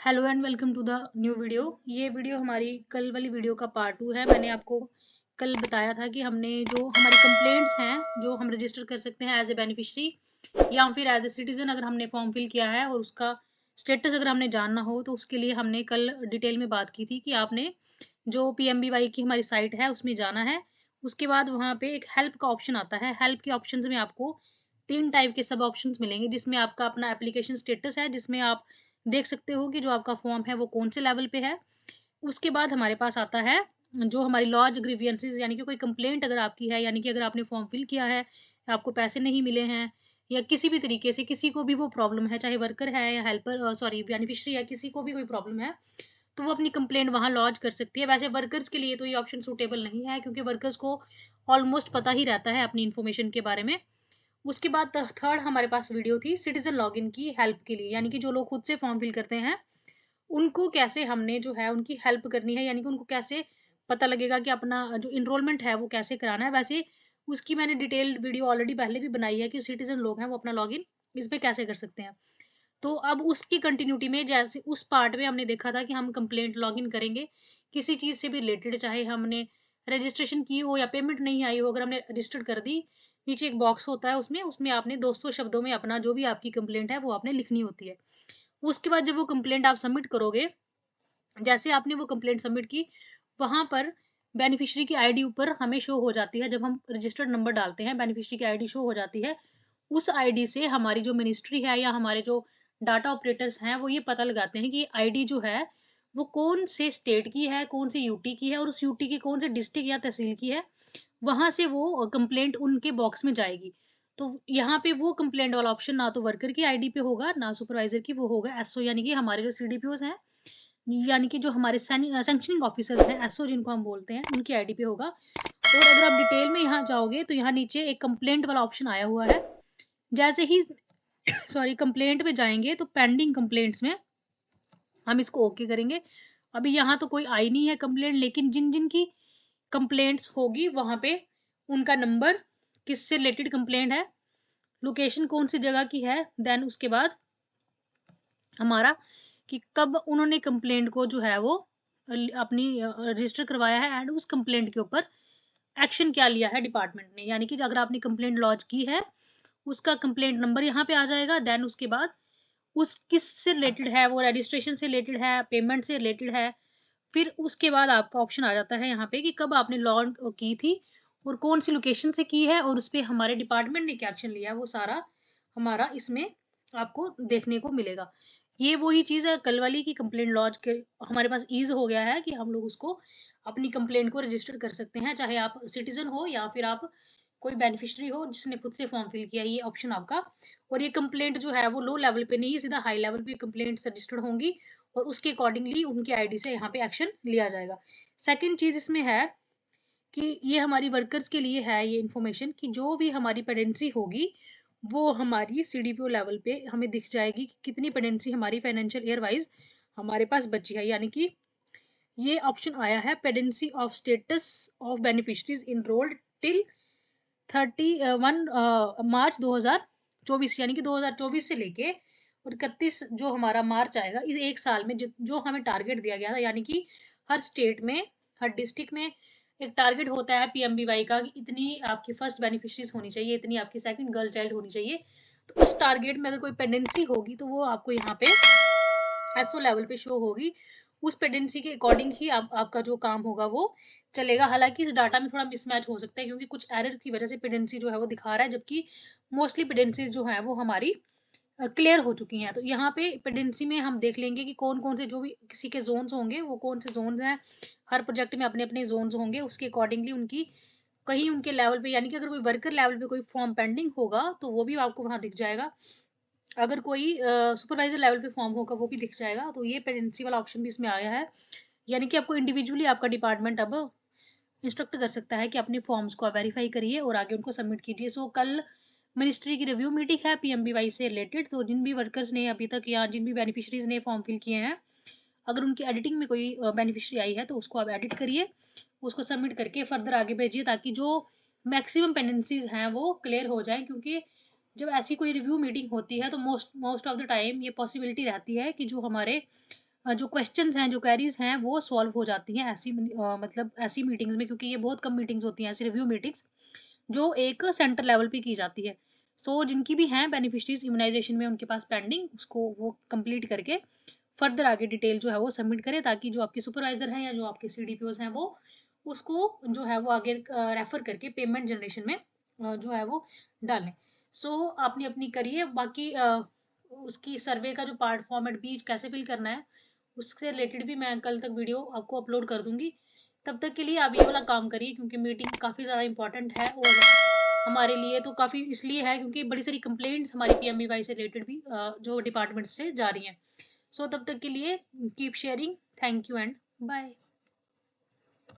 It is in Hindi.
Hello and welcome to the new video. ये वीडियो हमारी कल वाली वीडियो का पार्ट 2 है। मैंने आपको कल बताया था कि हमने जो हमारी कंप्लेंट्स हैं जो हम रजिस्टर कर सकते हैं एज ए बेनिफिशियरी या फिर एज ए सिटीजन, अगर हमने फॉर्म फिल किया है और उसका स्टेटस अगर हमने जानना हो तो उसके लिए हमने कल डिटेल में बात की थी कि आपने जो PMBY की हमारी साइट है उसमें जाना है। उसके बाद वहाँ पे एक हेल्प का ऑप्शन आता है। हेल्प के ऑप्शन में आपको 3 टाइप के सब ऑप्शन मिलेंगे, जिसमें आपका अपना एप्लीकेशन स्टेटस है, जिसमें आप देख सकते हो कि जो आपका फॉर्म है वो कौन से लेवल पे है। उसके बाद हमारे पास आता है जो हमारी लॉज ग्रीवियंसेस, यानी कि कोई कंप्लेंट अगर आपकी है, यानी कि अगर आपने फॉर्म फिल किया है, आपको पैसे नहीं मिले हैं या किसी भी तरीके से किसी को भी वो प्रॉब्लम है, चाहे वर्कर है या हेल्पर सॉरी बेनिफिशियरी है, किसी को भी कोई प्रॉब्लम है तो वो अपनी कंप्लेंट वहाँ लॉज कर सकती है। वैसे वर्कर्स के लिए तो ये ऑप्शन सूटेबल नहीं है, क्योंकि वर्कर्स को ऑलमोस्ट पता ही रहता है अपनी इन्फॉर्मेशन के बारे में। उसके बाद थर्ड हमारे पास वीडियो थी सिटीजन लॉगिन की हेल्प के लिए, यानी कि जो लोग खुद से फॉर्म फिल करते हैं उनको कैसे हमने जो है उनकी हेल्प करनी है, यानी कि उनको कैसे पता लगेगा कि अपना जो इनरोलमेंट है वो कैसे कराना है। वैसे उसकी मैंने डिटेल्ड वीडियो ऑलरेडी पहले भी बनाई है कि सिटीजन लोग हैं वो अपना लॉगिन इसमें कैसे कर सकते हैं। तो अब उसकी कंटिन्यूटी में जैसे उस पार्ट में हमने देखा था कि हम कंप्लेंट लॉगिन करेंगे किसी चीज़ से भी रिलेटेड, चाहे हमने रजिस्ट्रेशन की हो या पेमेंट नहीं आई हो, अगर हमने रजिस्टर कर दी, नीचे एक बॉक्स होता है, उसमें उसमें आपने 200 शब्दों में अपना जो भी आपकी कंप्लेंट है वो आपने लिखनी होती है। उसके बाद जब वो कंप्लेंट आप सबमिट करोगे, जैसे आपने वो कंप्लेंट सबमिट की, वहाँ पर बेनिफिशियरी की आईडी ऊपर हमें शो हो जाती है। जब हम रजिस्टर्ड नंबर डालते हैं बेनिफिशियरी की आईडी शो हो जाती है। उस आईडी से हमारी जो मिनिस्ट्री है या हमारे जो डाटा ऑपरेटर्स हैं वो ये पता लगाते हैं कि आईडी जो है वो कौन से स्टेट की है, कौन से यूटी की है और उस यूटी की कौन से डिस्ट्रिक्ट या तहसील की है। वहां से वो कंप्लेंट उनके बॉक्स में जाएगी। तो यहाँ पे वो कंप्लेंट वाला ऑप्शन ना तो वर्कर की आईडी पे होगा ना सुपरवाइजर की, वो होगा एसओ, यानी कि हमारे जो सीडीपीओज हैं, यानी कि जो हमारे सैंक्शनिंग ऑफिसर्स हैं, एसओ जिनको हम बोलते हैं, उनकी आईडी पे होगा। और अगर आप डिटेल में यहाँ जाओगे तो यहाँ नीचे एक कंप्लेंट वाला ऑप्शन आया हुआ है। जैसे ही सॉरी कंप्लेंट पे जाएंगे तो पेंडिंग कंप्लेंट्स में हम इसको ओके करेंगे। अभी यहाँ तो कोई आई नहीं है कंप्लेंट, लेकिन जिन जिन की कंप्लेंट्स होगी वहां पे उनका नंबर, किससे रिलेटेड कंप्लेंट है, लोकेशन कौन सी जगह की है, देन उसके बाद हमारा कि कब उन्होंने कंप्लेंट को जो है वो अपनी रजिस्टर करवाया है, एंड उस कंप्लेंट के ऊपर एक्शन क्या लिया है डिपार्टमेंट ने। यानी कि अगर आपने कंप्लेंट लॉन्च की है उसका कंप्लेंट नंबर यहाँ पे आ जाएगा। देन उसके बाद उस किस से रिलेटेड है, वो रजिस्ट्रेशन से रिलेटेड है, पेमेंट से रिलेटेड है। फिर उसके बाद आपका ऑप्शन आ जाता है यहाँ पे कि कब आपने लॉन्च की थी और कौन सी लोकेशन से की है और उस पर हमारे डिपार्टमेंट ने क्या एक्शन लिया, वो सारा हमारा इसमें आपको देखने को मिलेगा। ये वही चीज़ है कल वाली की कंप्लेंट लॉन्च के हमारे पास ईज हो गया है कि हम लोग उसको अपनी कंप्लेंट को रजिस्टर कर सकते हैं, चाहे आप सिटीजन हो या फिर आप कोई बेनिफिशियरी हो जिसने खुद से फॉर्म फिल किया। ये ऑप्शन आपका, और ये कंप्लेंट जो है वो लो लेवल पे नहीं, सीधा हाई लेवल पे कंप्लेंट रजिस्टर्ड होंगी और उसके अकॉर्डिंगली उनकी आईडी से यहाँ पे एक्शन लिया जाएगा। सेकंड चीज इसमें है कि ये हमारी वर्कर्स के लिए है ये इन्फॉर्मेशन कि जो भी हमारी पेडेंसी होगी वो हमारी सीडीपीओ लेवल पे हमें दिख जाएगी कि कितनी पेडेंसी हमारी फाइनेंशियल ईयर वाइज हमारे पास बची है। यानी कि ये ऑप्शन आया है pendency of status of beneficiaries enrolled till 31 March 2024, यानी कि 2024 से लेके और 31 जो हमारा मार्च आएगा, इस एक साल में जो हमें टारगेट दिया गया था। यानी कि हर स्टेट में, हर डिस्ट्रिक्ट में एक टारगेट होता है PMBY का कि इतनी आपकी फर्स्ट बेनिफिशरीज होनी चाहिए, इतनी आपकी सेकंड गर्ल चाइल्ड होनी चाहिए। तो उस टारगेट में अगर कोई पेंडेंसी होगी तो वो आपको यहाँ पे एसओ लेवल पे शो होगी। उस पेडेंसी के अकॉर्डिंग ही आपका जो काम होगा वो चलेगा। हालांकि इस डाटा में थोड़ा मिसमैच हो सकता है क्योंकि कुछ एरर की वजह से पेडेंसी जो है वो दिखा रहा है, जबकि मोस्टली पेडेंसी जो है वो हमारी क्लियर हो चुकी हैं। तो यहाँ पे पेडेंसी में हम देख लेंगे कि कौन कौन से जो भी किसी के जोन्स होंगे वो कौन से जोन्स हैं। हर प्रोजेक्ट में अपने अपने जोन्स होंगे, उसके अकॉर्डिंगली उनकी कहीं उनके लेवल पे, यानी कि अगर कोई वर्कर लेवल पे कोई फॉर्म पेंडिंग होगा तो वो भी आपको वहाँ दिख जाएगा। अगर कोई सुपरवाइजर लेवल पे फॉर्म होगा वो भी दिख जाएगा। तो ये पेडेंसी वाला ऑप्शन भी इसमें आया है, यानी कि आपको इंडिविजुअली आपका डिपार्टमेंट अब इंस्ट्रक्ट कर सकता है कि अपने फॉर्म्स को वेरीफाई करिए और आगे उनको सबमिट कीजिए। सो कल मिनिस्ट्री की रिव्यू मीटिंग है PMBY से रिलेटेड। तो जिन भी वर्कर्स ने अभी तक या जिन भी बेनिफिशरीज ने फॉर्म फिल किए हैं, अगर उनकी एडिटिंग में कोई बेनिफिशरी आई है तो उसको आप एडिट करिए, उसको सबमिट करके फर्दर आगे भेजिए, ताकि जो मैक्सिमम पेंडेंसीज हैं वो क्लियर हो जाएं। क्योंकि जब ऐसी कोई रिव्यू मीटिंग होती है तो मोस्ट ऑफ द टाइम ये पॉसिबिलिटी रहती है कि जो हमारे जो क्वेश्चंस हैं, जो क्वेरीज हैं, वो सॉल्व हो जाती हैं मतलब ऐसी मीटिंग्स में, क्योंकि ये बहुत कम मीटिंग्स होती हैं ऐसी रिव्यू मीटिंग्स जो एक सेंटर लेवल पे की जाती है। सो जिनकी भी हैं बेनिफिशरीज इम्यूनाइजेशन में उनके पास पेंडिंग, उसको वो कंप्लीट करके फर्दर आगे डिटेल जो है वो सबमिट करें, ताकि जो आपके सुपरवाइजर हैं या जो आपके सीडीपीओज हैं वो उसको जो है वो आगे रेफर करके पेमेंट जनरेशन में जो है वो डालें। सो आपने अपनी करिए, बाकी उसकी सर्वे का जो पार्ट फॉर्मेट भी कैसे फिल करना है उससे रिलेटेड भी मैं कल तक वीडियो आपको अपलोड कर दूंगी। तब तक के लिए आप ये वाला काम करिए, क्योंकि मीटिंग काफ़ी ज़्यादा इंपॉर्टेंट है, और हमारे लिए तो काफ़ी इसलिए है क्योंकि बड़ी सारी कंप्लेंट्स हमारी पीएमबीवाई से रिलेटेड भी जो डिपार्टमेंट से जा रही हैं। सो तब तक के लिए keep sharing, thank you and bye.